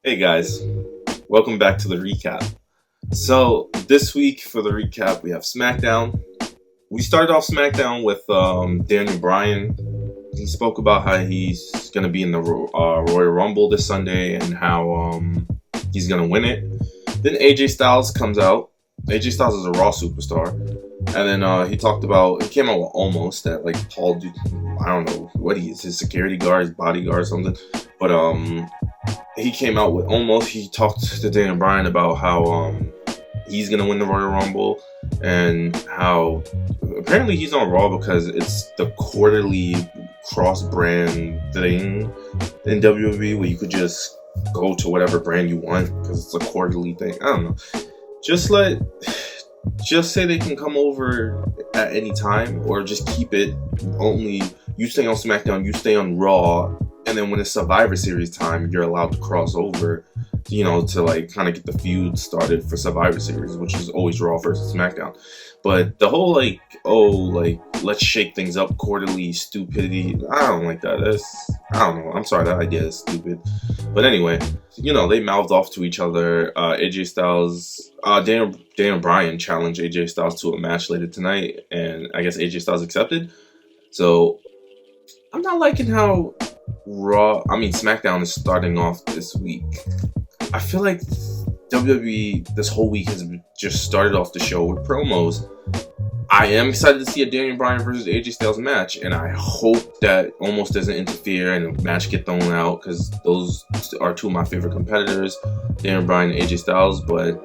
Hey guys, welcome back to the recap. So this week for the recap, we have SmackDown. We started off SmackDown with Daniel Bryan. He spoke about how he's gonna be in the Royal Rumble this Sunday and how he's gonna win it. Then AJ Styles comes out. AJ Styles is a Raw superstar, and then he came out with almost that like Paul, I don't know what he is, his security guard, his bodyguard, or something, but he came out with almost. He talked to Daniel Bryan about how he's gonna win the Royal Rumble and how apparently he's on Raw because it's the quarterly cross-brand thing in WWE where you could just go to whatever brand you want because it's a quarterly thing. I don't know. Just say they can come over at any time, or just keep it only you stay on SmackDown, you stay on Raw, and then when it's Survivor Series time, you're allowed to cross over, to like kind of get the feud started for Survivor Series, which is always Raw versus SmackDown. But the whole let's shake things up quarterly stupidity, I don't like that. I don't know. I'm sorry, that idea is stupid. But anyway, they mouthed off to each other. AJ Styles, Daniel Bryan challenged AJ Styles to a match later tonight, and I guess AJ Styles accepted. So I'm not liking how SmackDown is starting off this week. I feel like WWE this whole week has just started off the show with promos. I am excited to see a Daniel Bryan versus AJ Styles match, and I hope that almost doesn't interfere and the match get thrown out because those are two of my favorite competitors, Daniel Bryan and AJ Styles. But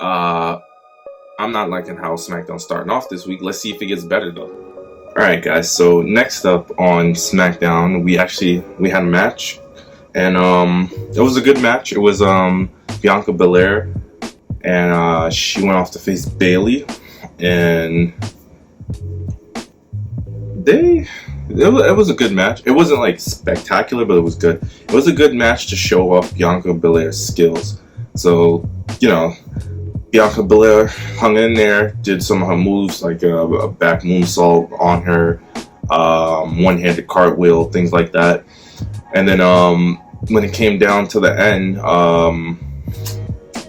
I'm not liking how SmackDown's starting off this week. Let's see if it gets better though. Alright guys, so next up on SmackDown, we had a match, and it was a good match. It was Bianca Belair, and she went off to face Bayley, and it was a good match. It wasn't like spectacular, but it was good. It was a good match to show off Bianca Belair's skills. So, Bianca Belair hung in there, did some of her moves like a back moonsault on her, one-handed cartwheel, things like that. And then when it came down to the end,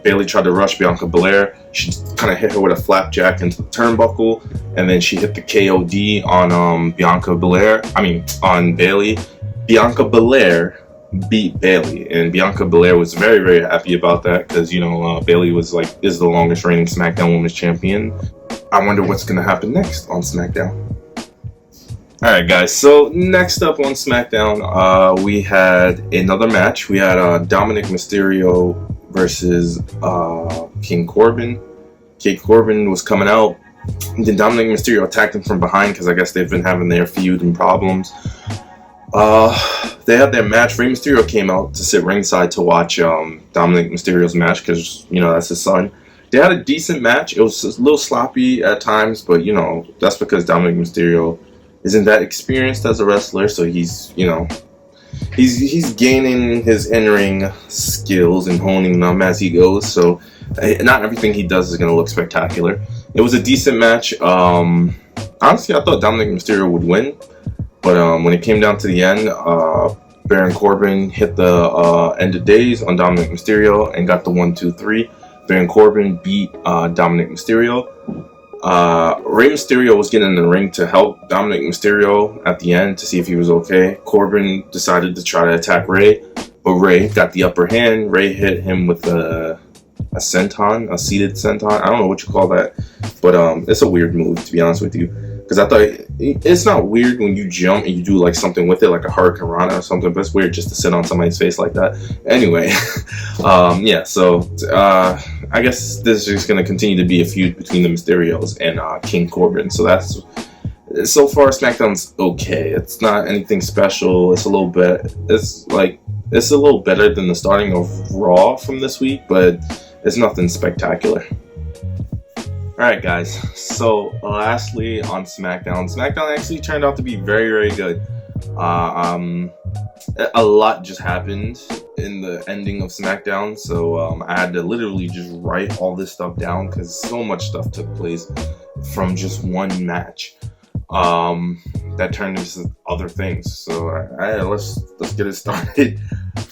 Bayley tried to rush Bianca Belair. She kind of hit her with a flapjack into the turnbuckle, and then she hit the KOD on on Bayley. Bianca Belair beat Bayley, and Bianca Belair was very, very happy about that because Bayley is the longest reigning SmackDown Women's Champion. I wonder what's gonna happen next on SmackDown. Alright guys, so next up on SmackDown, we had another match. We had Dominic Mysterio versus King Corbin. King Corbin was coming out, and then Dominic Mysterio attacked him from behind because I guess they've been having their feud and problems. They had their match. Rey Mysterio came out to sit ringside to watch Dominic Mysterio's match because, that's his son. They had a decent match. It was a little sloppy at times, but, that's because Dominic Mysterio isn't that experienced as a wrestler, so he's gaining his in-ring skills and honing them as he goes, so not everything he does is going to look spectacular. It was a decent match. Honestly, I thought Dominic Mysterio would win. But when it came down to the end, Baron Corbin hit the end of days on Dominic Mysterio and got the 1-2-3. Baron Corbin beat Dominic Mysterio. Rey Mysterio was getting in the ring to help Dominic Mysterio at the end to see if he was okay. Corbin decided to try to attack Rey, but Rey got the upper hand. Rey hit him with a senton, a seated senton. I don't know what you call that, but it's a weird move, to be honest with you. Because I thought it's not weird when you jump and you do like something with it, like a Hurricane Rana or something, but it's weird just to sit on somebody's face like that. Anyway, I guess this is just going to continue to be a feud between the Mysterios and King Corbin. So so far SmackDown's okay. It's not anything special. It's a little better than the starting of Raw from this week, but it's nothing spectacular. Alright guys, so lastly on SmackDown actually turned out to be very, very good. A lot just happened in the ending of SmackDown, so I had to literally just write all this stuff down because so much stuff took place from just one match. that turned into other things. So let's get it started.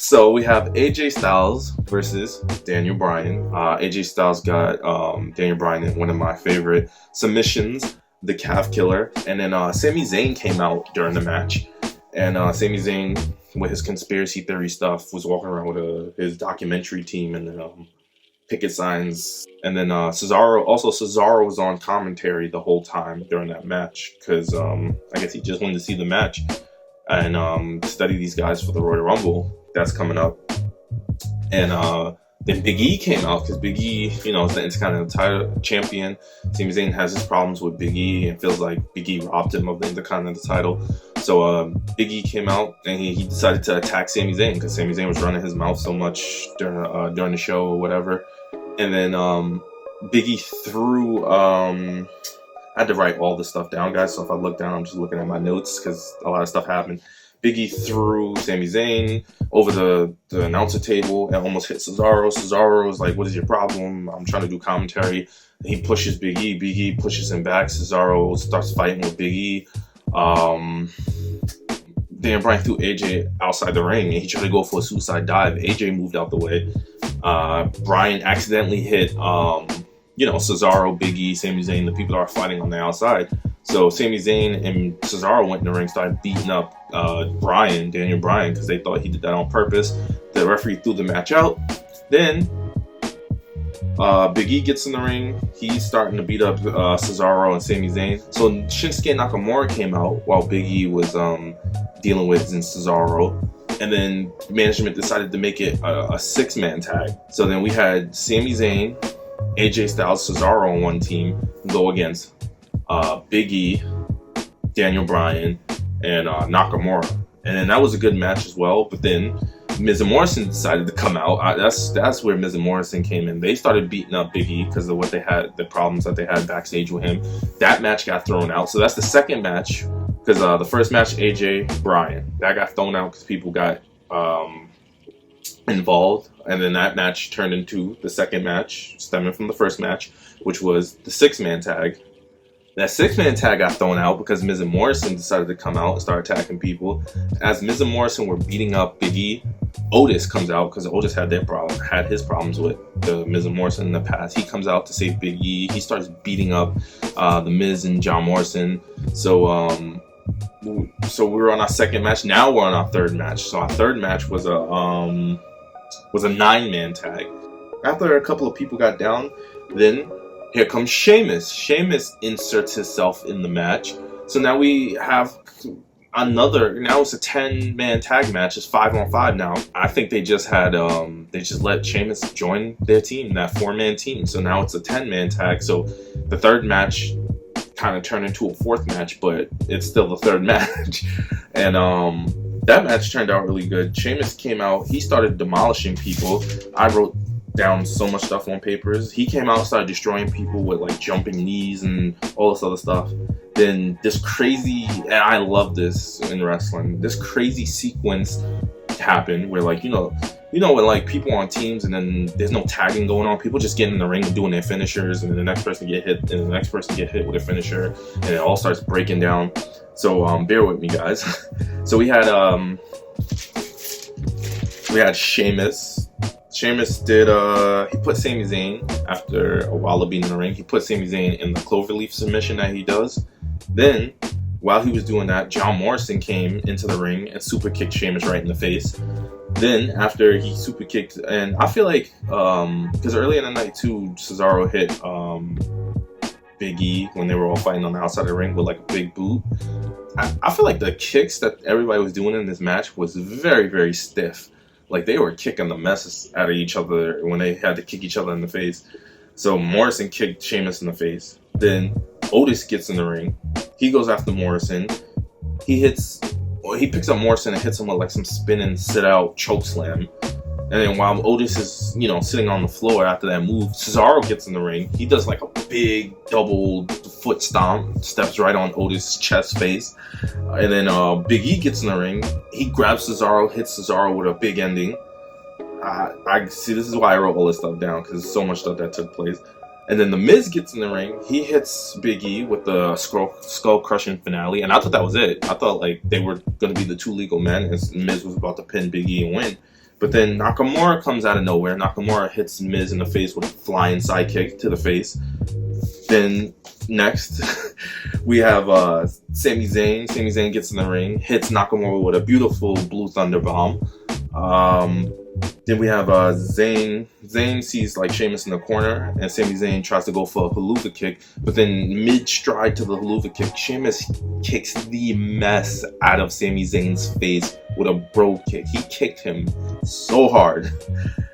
So we have AJ Styles versus Daniel Bryan. AJ Styles got Daniel Bryan in one of my favorite submissions, the calf killer. And then Sami Zayn came out during the match. And Sami Zayn, with his conspiracy theory stuff, was walking around with his documentary team and then picket signs. And then Cesaro was on commentary the whole time during that match because I guess he just wanted to see the match and study these guys for the Royal Rumble that's coming up. And then Big E came out because Big E, is the Intercontinental champion. Sami Zayn has his problems with Big E and feels like Big E robbed him of the Intercontinental title. So Big E came out and he decided to attack Sami Zayn because Sami Zayn was running his mouth so much during the show or whatever. And then Big E threw. I had to write all this stuff down, guys. So if I look down, I'm just looking at my notes because a lot of stuff happened. Big E threw Sami Zayn over the announcer table and almost hit Cesaro. Cesaro was like, "What is your problem? I'm trying to do commentary." He pushes Big E. Big E pushes him back. Cesaro starts fighting with Big E. Dan Bryan threw AJ outside the ring and he tried to go for a suicide dive. AJ moved out the way. Bryan accidentally hit, Cesaro, Big E, Sami Zayn, the people that are fighting on the outside. So Sami Zayn and Cesaro went in the ring, started beating up Daniel Bryan, because they thought he did that on purpose. The referee threw the match out. Then Big E gets in the ring. He's starting to beat up Cesaro and Sami Zayn. So Shinsuke Nakamura came out while Big E was dealing with Cesaro. And then management decided to make it a six-man tag. So then we had Sami Zayn, AJ Styles, Cesaro on one team go against Big E, Daniel Bryan, and Nakamura. And then that was a good match as well. But then Miz and Morrison decided to come out. That's where Miz and Morrison came in. They started beating up Big E because of what they had, the problems that they had backstage with him. That match got thrown out. So that's the second match. Because the first match, AJ Bryan, that got thrown out because people got involved. And then that match turned into the second match, stemming from the first match, which was the six-man tag. That six-man tag got thrown out because Miz and Morrison decided to come out and start attacking people. As Miz and Morrison were beating up Big E, Otis comes out because Otis had his problems with the Miz and Morrison in the past. He comes out to save Big E. He starts beating up the Miz and John Morrison. So we were on our second match. Now we're on our third match. So our third match was a 9-man tag. After a couple of people got down, then here comes Sheamus. Sheamus inserts himself in the match. So now we have now it's a 10-man tag match. It's 5-on-5 now. I think they just had, they just let Sheamus join their team, that 4-man team. So now it's a 10-man tag. So the third match kind of turned into a fourth match, but it's still the third match. And that match turned out really good. Sheamus came out. He started demolishing people. I wrote down so much stuff on papers. He came out, started destroying people with like jumping knees and all this other stuff. Then this crazy, and I love this in wrestling, this crazy sequence happened where like, when like people on teams and then there's no tagging going on, people just get in the ring and doing their finishers, and then the next person get hit, and the next person get hit with a finisher, and it all starts breaking down. So bear with me, guys. So we had Sheamus. Sheamus did, he put Sami Zayn, after a while of being in the ring, he put Sami Zayn in the cloverleaf submission that he does. Then, while he was doing that, John Morrison came into the ring and super kicked Sheamus right in the face. Then, after he super kicked, and I feel like, because early in the night too, Cesaro hit Big E when they were all fighting on the outside of the ring with like a big boot. I feel like the kicks that everybody was doing in this match was very, very stiff. Like, they were kicking the mess out of each other when they had to kick each other in the face. So Morrison kicked Sheamus in the face. Then Otis gets in the ring. He goes after Morrison. He picks up Morrison and hits him with like some spinning sit-out choke slam. And then while Otis is, sitting on the floor after that move, Cesaro gets in the ring. He does like a big double foot stomp, steps right on Otis' chest face. And then Big E gets in the ring. He grabs Cesaro, hits Cesaro with a big ending. I see, this is why I wrote all this stuff down, because there's so much stuff that took place. And then The Miz gets in the ring. He hits Big E with the skull-crushing finale. And I thought that was it. I thought like they were going to be the two legal men, and Miz was about to pin Big E and win. But then Nakamura comes out of nowhere. Nakamura hits Miz in the face with a flying sidekick to the face. Then next, we have Sami Zayn. Sami Zayn gets in the ring, hits Nakamura with a beautiful Blue Thunder Bomb. Then we have Zayn. Zayn sees like Sheamus in the corner, and Sami Zayn tries to go for a haluva kick, but then mid-stride to the haluva kick, Sheamus kicks the mess out of Sami Zayn's face with a bro kick. He kicked him so hard.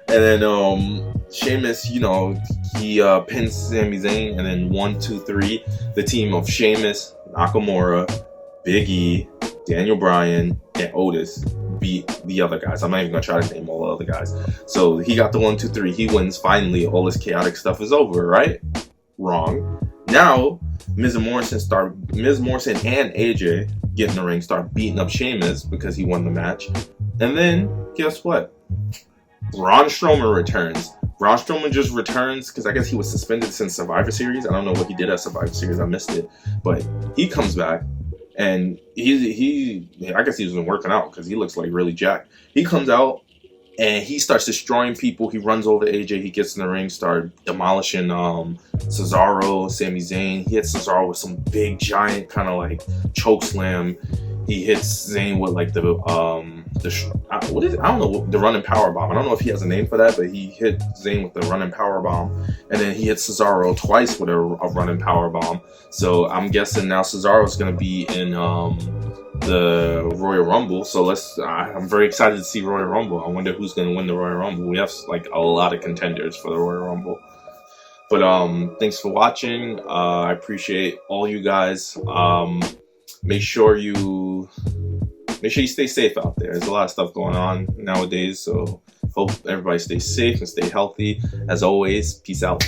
And then Sheamus, he pins Sami Zayn, and then 1, 2, 3, the team of Sheamus, Nakamura, Big E, Daniel Bryan, and Otis beat the other guys. I'm not even gonna try to name all the other guys. So he got the 1, 2, 3. He wins finally. All this chaotic stuff is over, right? Wrong. Now Miz Morrison and AJ get in the ring, start beating up Sheamus because he won the match. And then guess what? Braun Strowman returns. Braun Strowman just returns because I guess he was suspended since Survivor Series. I don't know what he did at Survivor Series. I missed it. But he comes back. And I guess he's been working out because he looks like really jacked. He comes out and he starts destroying people. He runs over AJ. He gets in the ring, start demolishing Cesaro, Sami Zayn. He hits Cesaro with some big giant kind of like choke slam. He hits Zayn with like what is it? I don't know, the running power bomb. I don't know if he has a name for that, but he hit Zayn with the running power bomb, and then he hits Cesaro twice with a running power bomb. So I'm guessing now Cesaro's gonna be in the Royal Rumble. So I'm very excited to see Royal Rumble. I wonder who's gonna win the Royal Rumble. We have like a lot of contenders for the Royal Rumble. But thanks for watching. I appreciate all you guys. Make sure you stay safe out there. There's a lot of stuff going on nowadays, so hope everybody stays safe and stay healthy. As always, peace out.